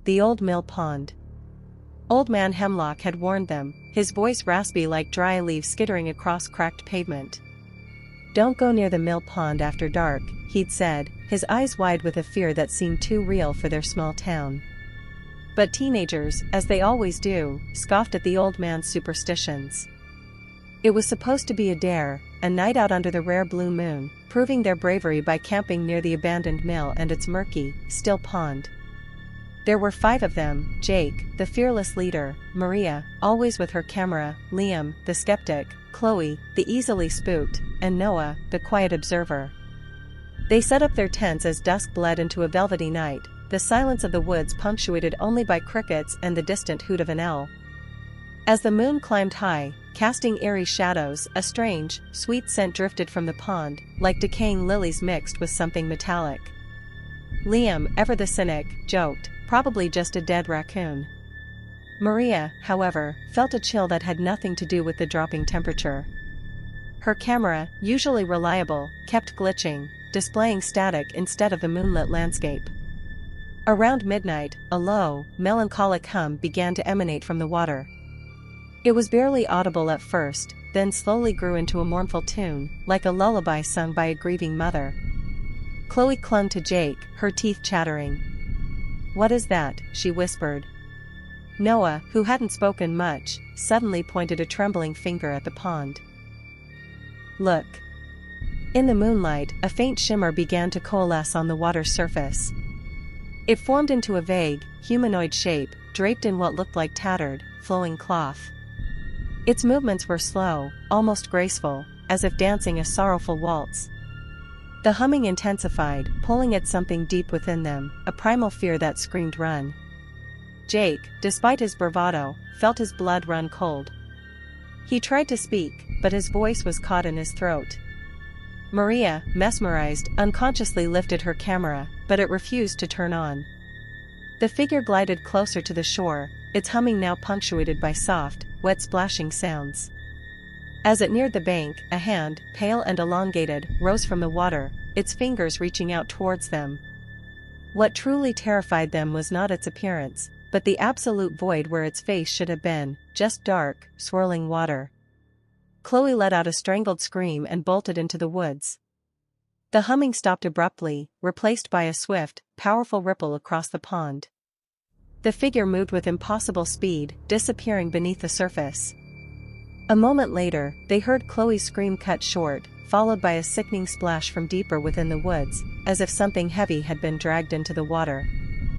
the old mill pond. Old Man Hemlock had warned them, his voice raspy like dry leaves skittering across cracked pavement. "Don't go near the mill pond after dark," he'd said, his eyes wide with a fear that seemed too real for their small town. But teenagers, as they always do, scoffed at the old man's superstitions. It was supposed to be a dare, a night out under the rare blue moon, proving their bravery by camping near the abandoned mill and its murky, still pond. There were 5 of them: Jake, the fearless leader; Maria, always with her camera; Liam, the skeptic; Chloe, the easily spooked; and Noah, the quiet observer. They set up their tents as dusk bled into a velvety night, the silence of the woods punctuated only by crickets and the distant hoot of an owl. As the moon climbed high, casting eerie shadows, a strange, sweet scent drifted from the pond, like decaying lilies mixed with something metallic. Liam, ever the cynic, joked, "Probably just a dead raccoon." Maria, however, felt a chill that had nothing to do with the dropping temperature. Her camera, usually reliable, kept glitching, displaying static instead of the moonlit landscape. Around midnight, a low, melancholic hum began to emanate from the water. It was barely audible at first, then slowly grew into a mournful tune, like a lullaby sung by a grieving mother. Chloe clung to Jake, her teeth chattering. "What is that?" she whispered. Noah, who hadn't spoken much, suddenly pointed a trembling finger at the pond. "Look." In the moonlight, a faint shimmer began to coalesce on the water's surface. It formed into a vague, humanoid shape, draped in what looked like tattered, flowing cloth. Its movements were slow, almost graceful, as if dancing a sorrowful waltz. The humming intensified, pulling at something deep within them, a primal fear that screamed run. Jake, despite his bravado, felt his blood run cold. He tried to speak, but his voice was caught in his throat. Maria, mesmerized, unconsciously lifted her camera, but it refused to turn on. The figure glided closer to the shore, its humming now punctuated by soft, wet splashing sounds. As it neared the bank, a hand, pale and elongated, rose from the water, its fingers reaching out towards them. What truly terrified them was not its appearance, but the absolute void where its face should have been, just dark, swirling water. Chloe let out a strangled scream and bolted into the woods. The humming stopped abruptly, replaced by a swift, powerful ripple across the pond. The figure moved with impossible speed, disappearing beneath the surface. A moment later, they heard Chloe's scream cut short, followed by a sickening splash from deeper within the woods, as if something heavy had been dragged into the water.